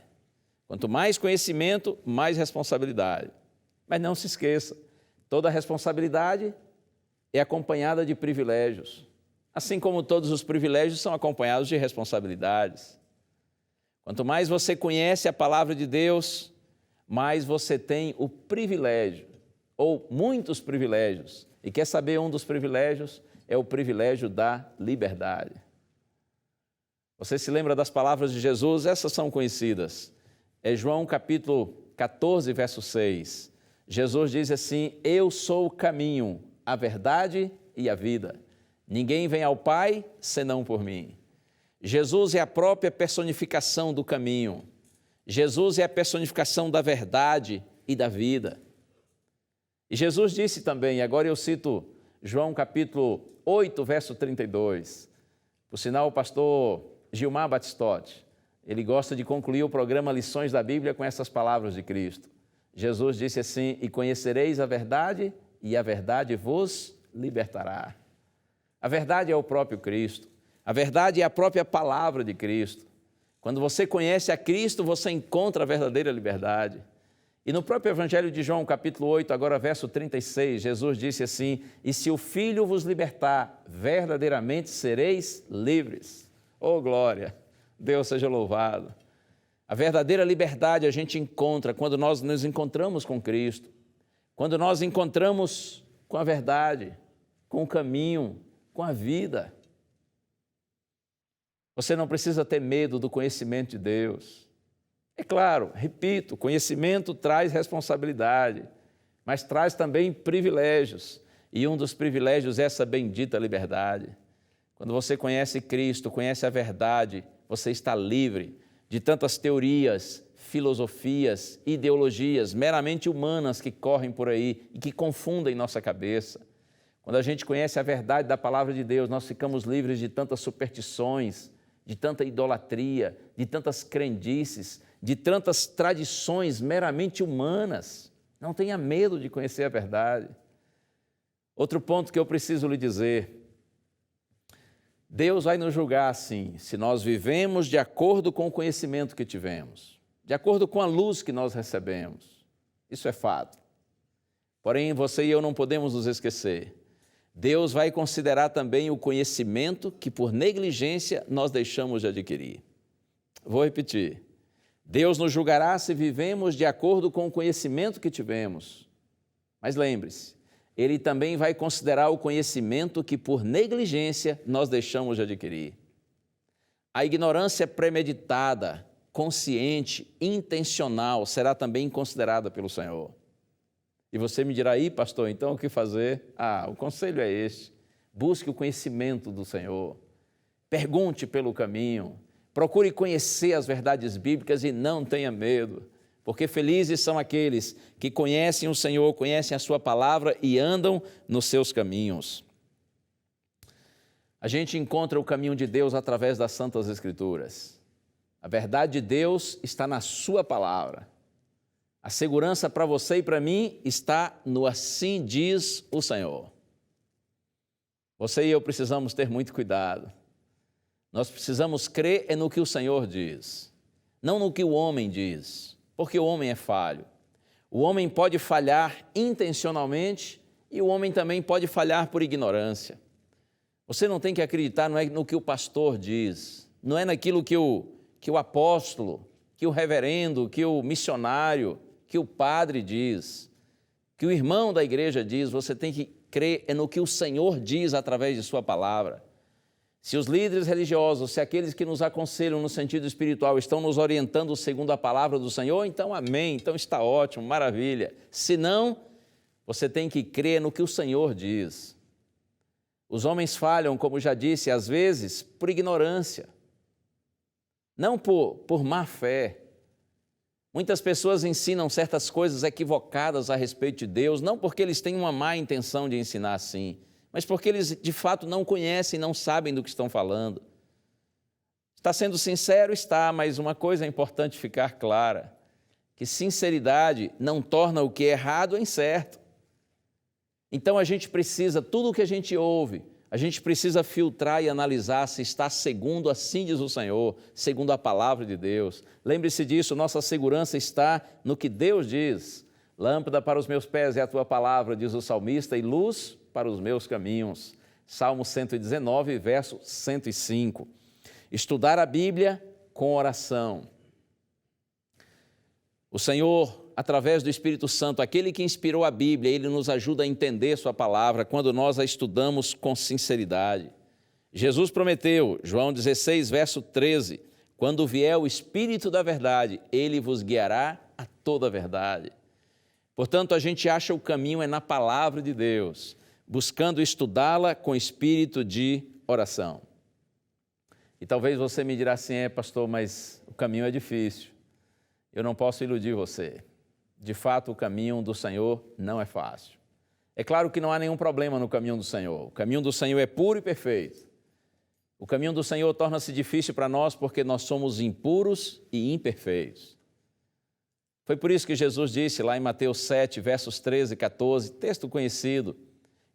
Quanto mais conhecimento, mais responsabilidade. Mas não se esqueça, toda responsabilidade é acompanhada de privilégios, assim como todos os privilégios são acompanhados de responsabilidades. Quanto mais você conhece a palavra de Deus, mais você tem o privilégio, ou muitos privilégios. E quer saber um dos privilégios? É o privilégio da liberdade. Você se lembra das palavras de Jesus? Essas são conhecidas. É João capítulo 14, verso 6. Jesus diz assim, eu sou o caminho, a verdade e a vida. Ninguém vem ao Pai senão por mim. Jesus é a própria personificação do caminho. Jesus é a personificação da verdade e da vida. E Jesus disse também, agora eu cito João capítulo 8, verso 32. Por sinal, o pastor Gilmar Batistotti, ele gosta de concluir o programa Lições da Bíblia com essas palavras de Cristo. Jesus disse assim, e conhecereis a verdade, e a verdade vos libertará. A verdade é o próprio Cristo. A verdade é a própria palavra de Cristo. Quando você conhece a Cristo, você encontra a verdadeira liberdade. E no próprio Evangelho de João, capítulo 8, agora verso 36, Jesus disse assim, e se o Filho vos libertar, verdadeiramente sereis livres. Oh, glória! Deus seja louvado. A verdadeira liberdade a gente encontra quando nós nos encontramos com Cristo. Quando nós encontramos com a verdade, com o caminho, com a vida. Você não precisa ter medo do conhecimento de Deus. É claro, repito, conhecimento traz responsabilidade, mas traz também privilégios. E um dos privilégios é essa bendita liberdade. Quando você conhece Cristo, conhece a verdade, você está livre de tantas teorias, filosofias, ideologias meramente humanas que correm por aí e que confundem nossa cabeça. Quando a gente conhece a verdade da palavra de Deus, nós ficamos livres de tantas superstições, de tanta idolatria, de tantas crendices, de tantas tradições meramente humanas. Não tenha medo de conhecer a verdade. Outro ponto que eu preciso lhe dizer: Deus vai nos julgar assim, se nós vivemos de acordo com o conhecimento que tivemos, de acordo com a luz que nós recebemos. Isso é fato. Porém, você e eu não podemos nos esquecer. Deus vai considerar também o conhecimento que por negligência nós deixamos de adquirir. Vou repetir. Deus nos julgará se vivemos de acordo com o conhecimento que tivemos. Mas lembre-se, Ele também vai considerar o conhecimento que por negligência nós deixamos de adquirir. A ignorância premeditada, consciente, intencional será também considerada pelo Senhor. E você me dirá, aí, pastor, então o que fazer? O conselho é este: busque o conhecimento do Senhor, pergunte pelo caminho, procure conhecer as verdades bíblicas e não tenha medo, porque felizes são aqueles que conhecem o Senhor, conhecem a sua palavra e andam nos seus caminhos. A gente encontra o caminho de Deus através das Santas Escrituras. A verdade de Deus está na sua palavra. A segurança para você e para mim está no assim diz o Senhor. Você e eu precisamos ter muito cuidado. Nós precisamos crer no que o Senhor diz, não no que o homem diz, porque o homem é falho. O homem pode falhar intencionalmente e o homem também pode falhar por ignorância. Você não tem que acreditar no que o pastor diz, não é naquilo que o apóstolo, que o reverendo, que o missionário, que o padre diz, que o irmão da igreja diz. Você tem que crer no que o Senhor diz através de sua palavra. Se os líderes religiosos, se aqueles que nos aconselham no sentido espiritual estão nos orientando segundo a palavra do Senhor, então amém, então está ótimo, maravilha. Se não, você tem que crer no que o Senhor diz. Os homens falham, como já disse, às vezes por ignorância, não por má fé. Muitas pessoas ensinam certas coisas equivocadas a respeito de Deus, não porque eles têm uma má intenção de ensinar assim, mas porque eles de fato não conhecem, não sabem do que estão falando. Está sendo sincero? Está, mas uma coisa é importante ficar clara, que sinceridade não torna o que é errado em certo. Então a gente precisa, tudo o que a gente ouve, a gente precisa filtrar e analisar se está segundo assim diz o Senhor, segundo a palavra de Deus. Lembre-se disso, nossa segurança está no que Deus diz. Lâmpada para os meus pés é a tua palavra, diz o salmista, e luz para os meus caminhos. Salmo 119, verso 105. Estudar a Bíblia com oração. O Senhor, através do Espírito Santo, aquele que inspirou a Bíblia, Ele nos ajuda a entender sua palavra quando nós a estudamos com sinceridade. Jesus prometeu, João 16, verso 13, quando vier o Espírito da verdade, Ele vos guiará a toda a verdade. Portanto, a gente acha o caminho é na palavra de Deus, buscando estudá-la com espírito de oração. E talvez você me dirá assim, pastor, mas o caminho é difícil. Eu não posso iludir você. De fato, o caminho do Senhor não é fácil. É claro que não há nenhum problema no caminho do Senhor. O caminho do Senhor é puro e perfeito. O caminho do Senhor torna-se difícil para nós porque nós somos impuros e imperfeitos. Foi por isso que Jesus disse lá em Mateus 7, versos 13 e 14, texto conhecido.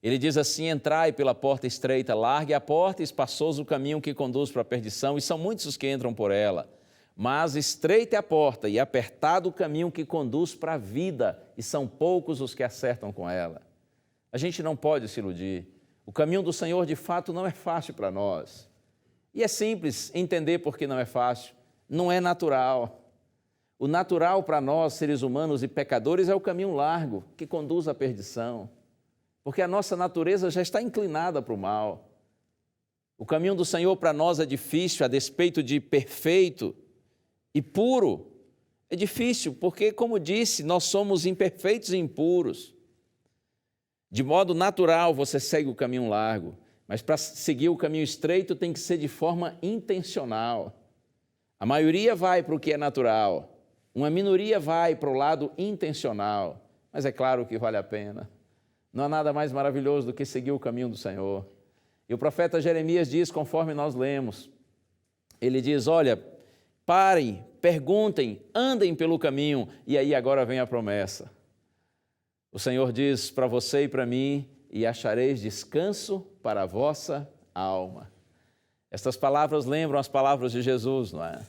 Ele diz assim, entrai pela porta estreita, largue a porta e espaçoso o caminho que conduz para a perdição, e são muitos os que entram por ela. Mas estreita é a porta e apertado o caminho que conduz para a vida, e são poucos os que acertam com ela. A gente não pode se iludir. O caminho do Senhor, de fato, não é fácil para nós. E é simples entender por que não é fácil. Não é natural. O natural para nós, seres humanos e pecadores, é o caminho largo, que conduz à perdição. Porque a nossa natureza já está inclinada para o mal. O caminho do Senhor para nós é difícil, a despeito de perfeito e puro. É difícil, porque, como disse, nós somos imperfeitos e impuros. De modo natural, você segue o caminho largo, mas para seguir o caminho estreito tem que ser de forma intencional. A maioria vai para o que é natural, uma minoria vai para o lado intencional, mas é claro que vale a pena. Não há nada mais maravilhoso do que seguir o caminho do Senhor. E o profeta Jeremias diz, conforme nós lemos, ele diz, olha, parem, perguntem, andem pelo caminho, e aí agora vem a promessa. O Senhor diz para você e para mim, e achareis descanso para a vossa alma. Estas palavras lembram as palavras de Jesus, não é?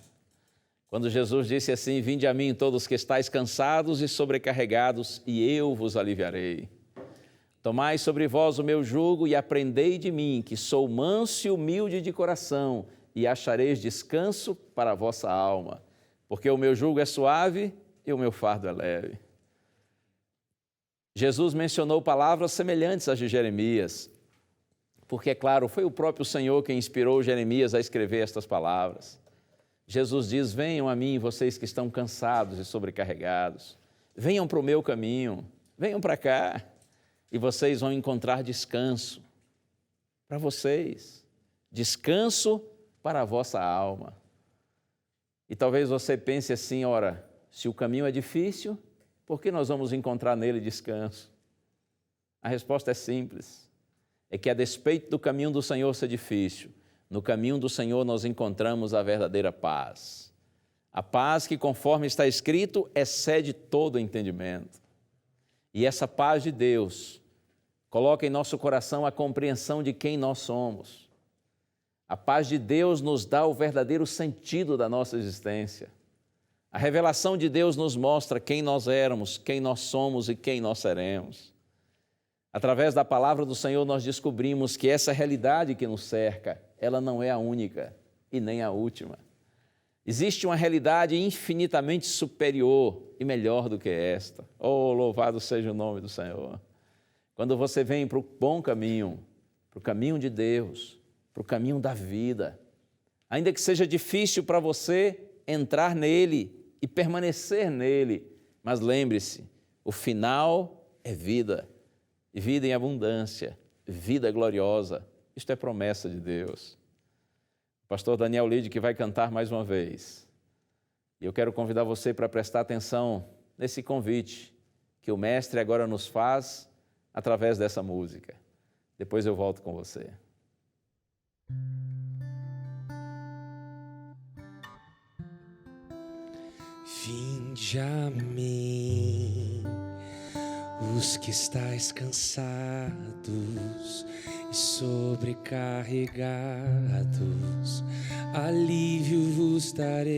Quando Jesus disse assim, vinde a mim todos que estáis cansados e sobrecarregados, e eu vos aliviarei. Tomai sobre vós o meu jugo e aprendei de mim, que sou manso e humilde de coração, e achareis descanso para a vossa alma, porque o meu jugo é suave e o meu fardo é leve. Jesus mencionou palavras semelhantes às de Jeremias, porque, é claro, foi o próprio Senhor quem inspirou Jeremias a escrever estas palavras. Jesus diz, venham a mim vocês que estão cansados e sobrecarregados, venham para o meu caminho, venham para cá, e vocês vão encontrar descanso para vocês, descanso para a vossa alma. E talvez você pense assim, ora, se o caminho é difícil, por que nós vamos encontrar nele descanso? A resposta é simples, é que a despeito do caminho do Senhor ser difícil, no caminho do Senhor nós encontramos a verdadeira paz. A paz que, conforme está escrito, excede todo entendimento. E essa paz de Deus coloca em nosso coração a compreensão de quem nós somos. A paz de Deus nos dá o verdadeiro sentido da nossa existência. A revelação de Deus nos mostra quem nós éramos, quem nós somos e quem nós seremos. Através da palavra do Senhor nós descobrimos que essa realidade que nos cerca, ela não é a única e nem a última. Existe uma realidade infinitamente superior e melhor do que esta. Oh, louvado seja o nome do Senhor. Quando você vem para o bom caminho, para o caminho de Deus, para o caminho da vida, ainda que seja difícil para você entrar nele e permanecer nele, mas lembre-se, o final é vida, e vida em abundância, vida gloriosa. Isto é promessa de Deus. O pastor Daniel Lide que vai cantar mais uma vez. E eu quero convidar você para prestar atenção nesse convite que o mestre agora nos faz através dessa música. Depois eu volto com você. Vinde a mim, os que estáis cansados e sobrecarregados, alívio vos darei.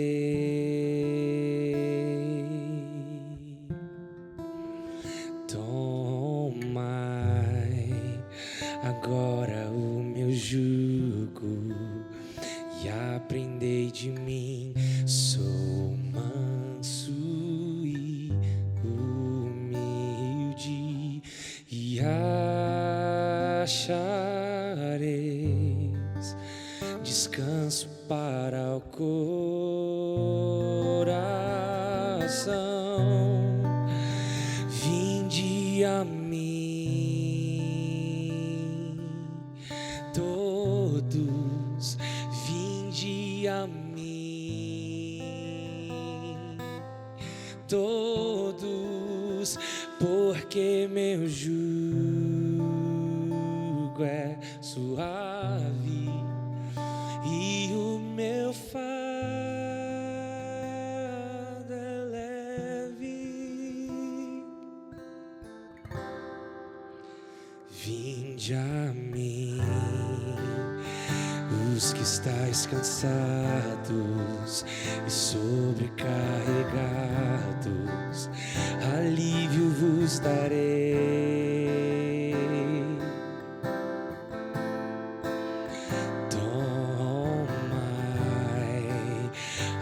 Tomai agora o meu jugo e aprendei de mim, sou manso e humilde, e achareis descanso para o coração. Vinde a mim, todos, vinde a mim, todos, porque meu jugo é suave e o meu fardo é leve. Vinde a mim, os que estáis cansados e sobrecarregados, alívio vos darei. Tomai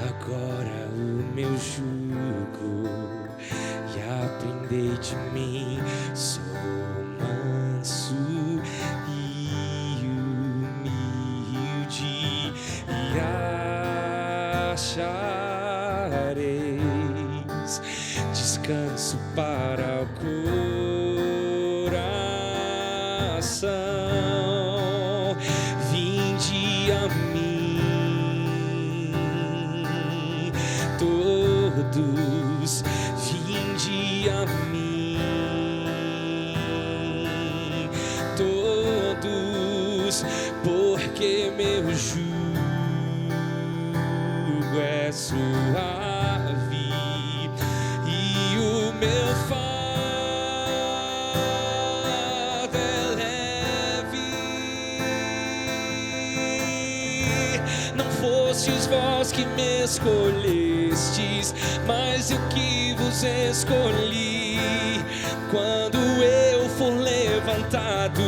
agora o meu jugo e aprendei de mim, sou manso e humilde, e achareis descanso para o coração. coração. Vinde a mim, todos, vinde a mim, todos, porque meu jugo é suave e o meu fardo é leve. Não fostes vós que me escolhestes, mas eu que vos escolhi. Quando eu for levantado,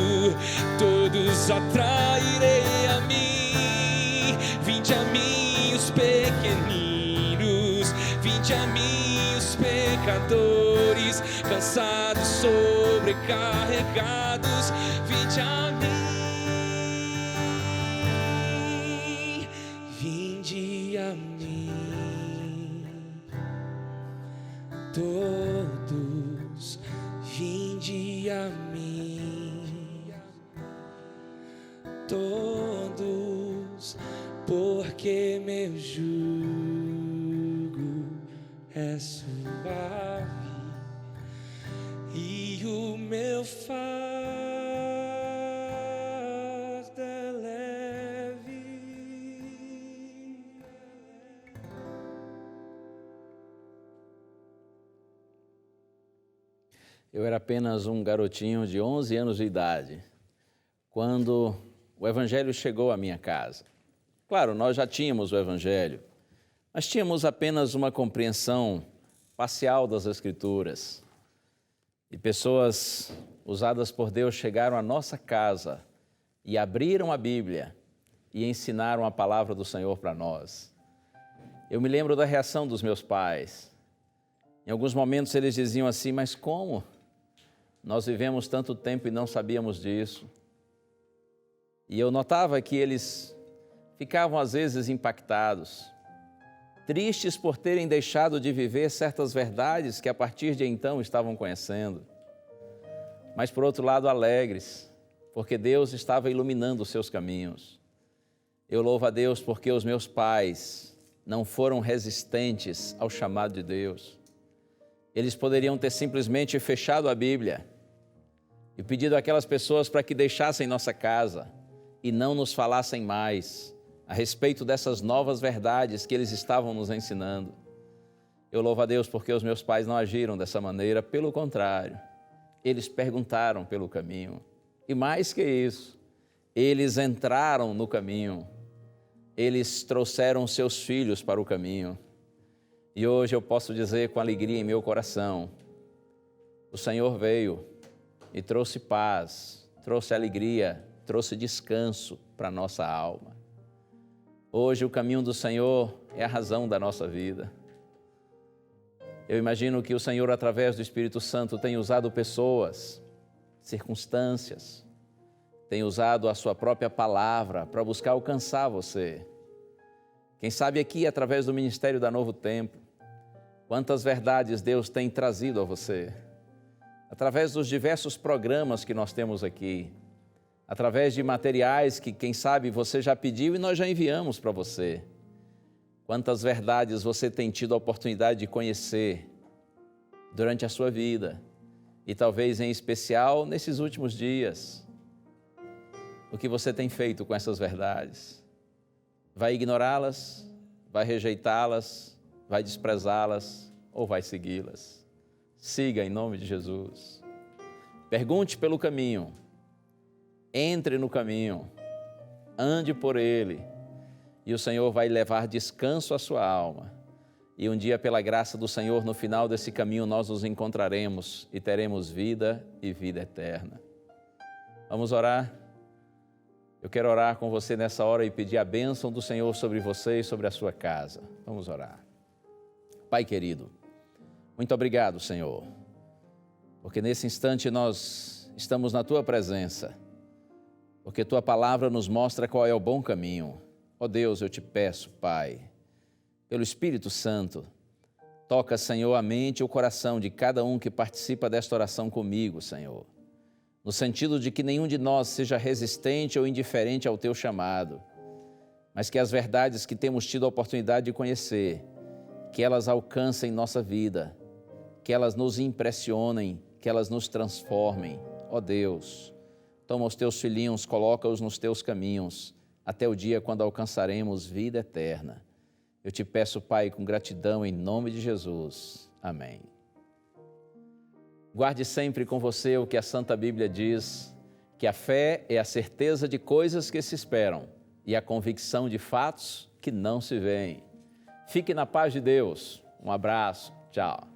todos atrairei a mim. Vinde a mim os pequeninos, vinde a mim os pecadores, cansados, sobrecarregados, vinde a mim, vinde a mim, todos, vinde a mim, todos, porque meu jugo é suave e o meu fardo é leve. Eu era apenas um garotinho de 11 anos de idade, quando o Evangelho chegou à minha casa. Claro, nós já tínhamos o Evangelho, mas tínhamos apenas uma compreensão parcial das Escrituras. E pessoas usadas por Deus chegaram à nossa casa e abriram a Bíblia e ensinaram a palavra do Senhor para nós. Eu me lembro da reação dos meus pais. Em alguns momentos eles diziam assim: mas como? Nós vivemos tanto tempo e não sabíamos disso. E eu notava que eles ficavam às vezes impactados, tristes por terem deixado de viver certas verdades que a partir de então estavam conhecendo. Mas por outro lado alegres, porque Deus estava iluminando os seus caminhos. Eu louvo a Deus porque os meus pais não foram resistentes ao chamado de Deus. Eles poderiam ter simplesmente fechado a Bíblia e pedido àquelas pessoas para que deixassem nossa casa e não nos falassem mais a respeito dessas novas verdades que eles estavam nos ensinando. Eu louvo a Deus porque os meus pais não agiram dessa maneira, pelo contrário, eles perguntaram pelo caminho. E mais que isso, eles entraram no caminho, eles trouxeram seus filhos para o caminho. E hoje eu posso dizer com alegria em meu coração, o Senhor veio e trouxe paz, trouxe alegria, trouxe descanso para a nossa alma. Hoje o caminho do Senhor é a razão da nossa vida. Eu imagino que o Senhor, através do Espírito Santo, tem usado pessoas, circunstâncias, tem usado a sua própria palavra para buscar alcançar você. Quem sabe aqui, através do ministério da Novo Tempo, quantas verdades Deus tem trazido a você, através dos diversos programas que nós temos aqui, através de materiais que, quem sabe, você já pediu e nós já enviamos para você. Quantas verdades você tem tido a oportunidade de conhecer durante a sua vida e talvez em especial nesses últimos dias. O que você tem feito com essas verdades? Vai ignorá-las? Vai rejeitá-las? Vai desprezá-las? Ou vai segui-las? Siga em nome de Jesus. Pergunte pelo caminho. Entre no caminho. Ande por ele. E o Senhor vai levar descanso à sua alma. E um dia, pela graça do Senhor, no final desse caminho, nós nos encontraremos e teremos vida e vida eterna. Vamos orar? Eu quero orar com você nessa hora e pedir a bênção do Senhor sobre você e sobre a sua casa. Vamos orar. Pai querido, muito obrigado, Senhor, porque nesse instante nós estamos na Tua presença, porque Tua palavra nos mostra qual é o bom caminho. Ó Deus, eu te peço, Pai, pelo Espírito Santo, toca, Senhor, a mente e o coração de cada um que participa desta oração comigo, Senhor. no sentido de que nenhum de nós seja resistente ou indiferente ao teu chamado, mas que as verdades que temos tido a oportunidade de conhecer, que elas alcancem nossa vida, que elas nos impressionem, que elas nos transformem. Ó Deus, toma os teus filhinhos, coloca-os nos teus caminhos, até o dia quando alcançaremos vida eterna. Eu te peço, Pai, com gratidão, em nome de Jesus. Amém. Guarde sempre com você o que a Santa Bíblia diz, que a fé é a certeza de coisas que se esperam e a convicção de fatos que não se veem. Fique na paz de Deus. Um abraço. Tchau.